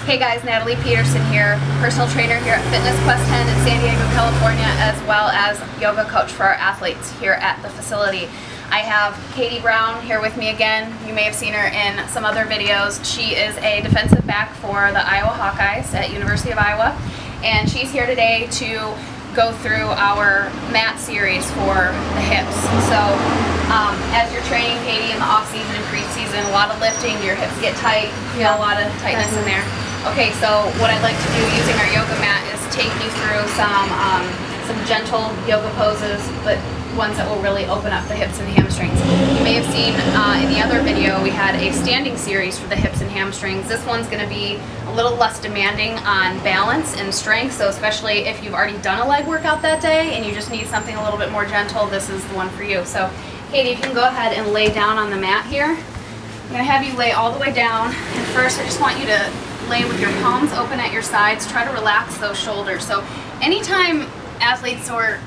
Hey guys, Natalie Peterson here, personal trainer here at Fitness Quest 10 in San Diego, California, as well as yoga coach for our athletes here at the facility. I have Katie Brown here with me again. You may have seen her in some other videos. She is a defensive back for the Iowa Hawkeyes at University of Iowa, and she's here today to go through our mat series for the hips. So as you're training, Katie, in the off season and pre-season, a lot of lifting, your hips get tight, you feel a lot of tightness in there. Okay, so what I'd like to do using our yoga mat is take you through some gentle yoga poses, but ones that will really open up the hips and hamstrings. You may have seen in the other video we had a standing series for the hips and hamstrings. This one's going to be a little less demanding on balance and strength, so especially if you've already done a leg workout that day and you just need something a little bit more gentle, this is the one for you. So Katie, if you can go ahead and lay down on the mat here. I'm going to have you lay all the way down, and first I just want you to lay with your palms open at your sides. Try to relax those shoulders. So anytime athletes or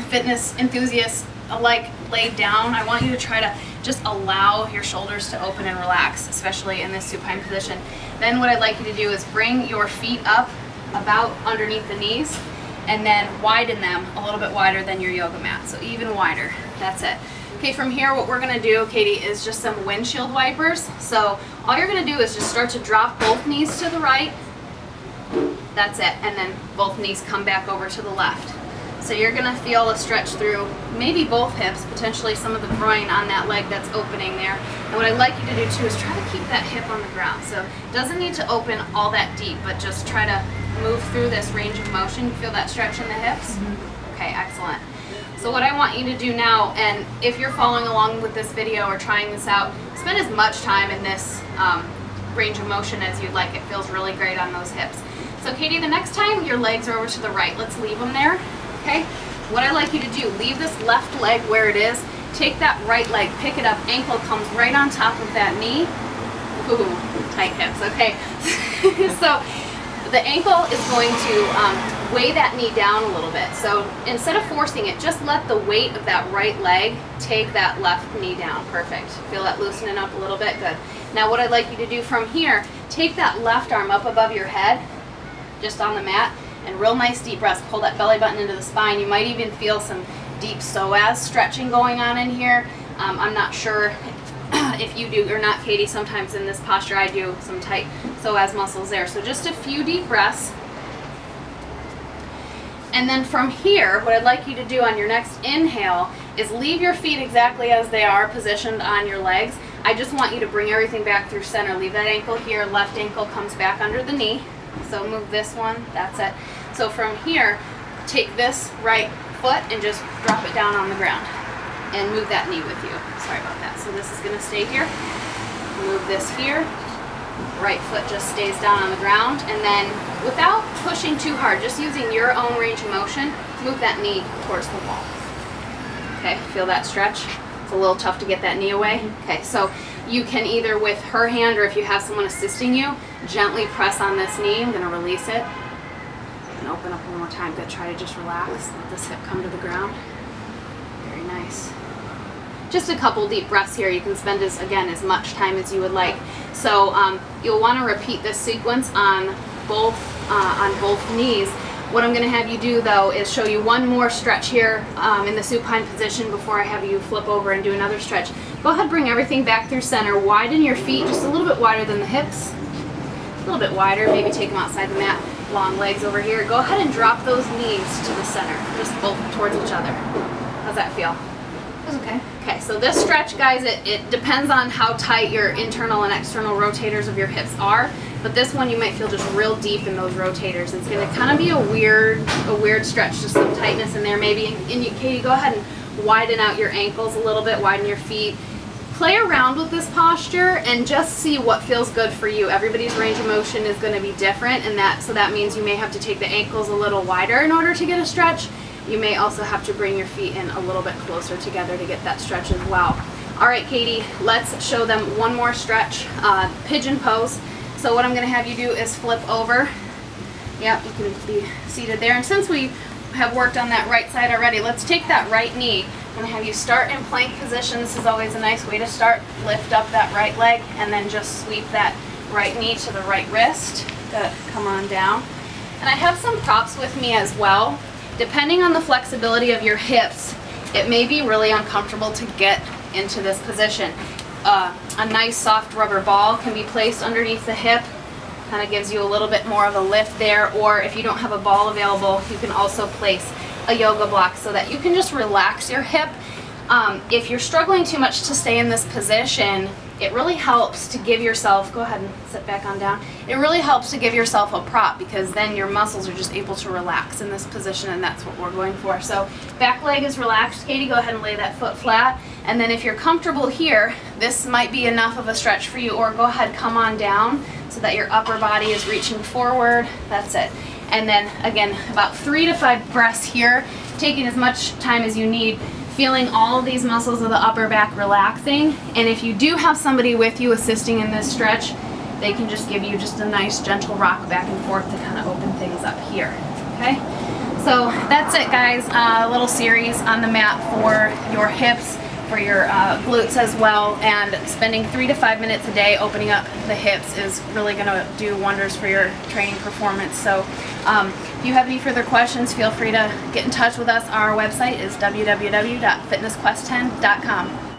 fitness enthusiasts alike lay down, I want you to try to just allow your shoulders to open and relax, especially in this supine position. Then what I'd like you to do is bring your feet up about underneath the knees and then widen them a little bit wider than your yoga mat, so even wider. That's it. Okay, from here what we're going to do, Katie, is just some windshield wipers. So all you're going to do is just start to drop both knees to the right. That's it. And then both knees come back over to the left. So you're going to feel a stretch through maybe both hips, potentially some of the groin on that leg that's opening there. And what I'd like you to do too is try to keep that hip on the ground. So it doesn't need to open all that deep, but just try to move through this range of motion. You feel that stretch in the hips? Mm-hmm. Okay, excellent. So what I want you to do now, and if you're following along with this video or trying this out, spend as much time in this range of motion as you'd like. It feels really great on those hips. So Katie, the next time your legs are over to the right, let's leave them there, okay? What I'd like you to do, leave this left leg where it is, take that right leg, pick it up, ankle comes right on top of that knee. Ooh, tight hips, okay. So the ankle is going to weigh that knee down a little bit. So instead of forcing it, just let the weight of that right leg take that left knee down. Perfect. Feel that loosening up a little bit? Good. Now what I'd like you to do from here, take that left arm up above your head, just on the mat, and real nice deep breaths. Pull that belly button into the spine. You might even feel some deep psoas stretching going on in here. I'm not sure if you do or not, Katie. Sometimes in this posture I do some tight psoas muscles there. So just a few deep breaths. And then from here, what I'd like you to do on your next inhale is leave your feet exactly as they are positioned on your legs. I just want you to bring everything back through center. Leave that ankle here, left ankle comes back under the knee. So move this one, that's it. So from here, take this right foot and just drop it down on the ground. And move that knee with you. Sorry about that. So this is going to stay here. Move this here. Right foot just stays down on the ground, and then without pushing too hard, just using your own range of motion, move that knee towards the wall. Okay, feel that stretch? It's a little tough to get that knee away. Okay, so you can either with her hand or if you have someone assisting you, gently press on this knee. I'm going to release it and open up one more time. Good, try to just relax, let this hip come to the ground. Very nice. Just a couple deep breaths here. You can spend as much time as you would like. So you'll want to repeat this sequence on both knees. What I'm going to have you do though is show you one more stretch here in the supine position before I have you flip over and do another stretch. Go ahead, bring everything back through center. Widen your feet just a little bit wider than the hips. A little bit wider. Maybe take them outside the mat. Long legs over here. Go ahead and drop those knees to the center, just both towards each other. How's that feel? Okay. Okay, so this stretch, guys, it depends on how tight your internal and external rotators of your hips are, but this one you might feel just real deep in those rotators. It's going to kind of be a weird stretch, just some tightness in there maybe. And you, Katie, go ahead and widen out your ankles a little bit, widen your feet. Play around with this posture and just see what feels good for you. Everybody's range of motion is going to be different, and so that means you may have to take the ankles a little wider in order to get a stretch. You may also have to bring your feet in a little bit closer together to get that stretch as well. All right, Katie, let's show them one more stretch, pigeon pose. So what I'm going to have you do is flip over. Yep, you can be seated there. And since we have worked on that right side already, let's take that right knee. I'm going to have you start in plank position. This is always a nice way to start. Lift up that right leg and then just sweep that right knee to the right wrist. Good, come on down. And I have some props with me as well. Depending on the flexibility of your hips, it may be really uncomfortable to get into this position. A nice soft rubber ball can be placed underneath the hip. Kind of gives you a little bit more of a lift there, or if you don't have a ball available, you can also place a yoga block so that you can just relax your hip. If you're struggling too much to stay in this position, it really helps to give yourself, go ahead and sit back on down, it really helps to give yourself a prop, because then your muscles are just able to relax in this position, and that's what we're going for. So back leg is relaxed. Katie, go ahead and lay that foot flat, and then if you're comfortable here, this might be enough of a stretch for you, or go ahead, come on down so that your upper body is reaching forward. That's it. And then again, about 3 to 5 breaths here, taking as much time as you need, feeling all of these muscles of the upper back relaxing. And if you do have somebody with you assisting in this stretch, they can just give you just a nice gentle rock back and forth to kind of open things up here. Okay, so that's it, guys. A little series on the mat for your hips, for your glutes as well, and spending 3 to 5 minutes a day opening up the hips is really going to do wonders for your training performance. So if you have any further questions, feel free to get in touch with us. Our website is www.fitnessquest10.com.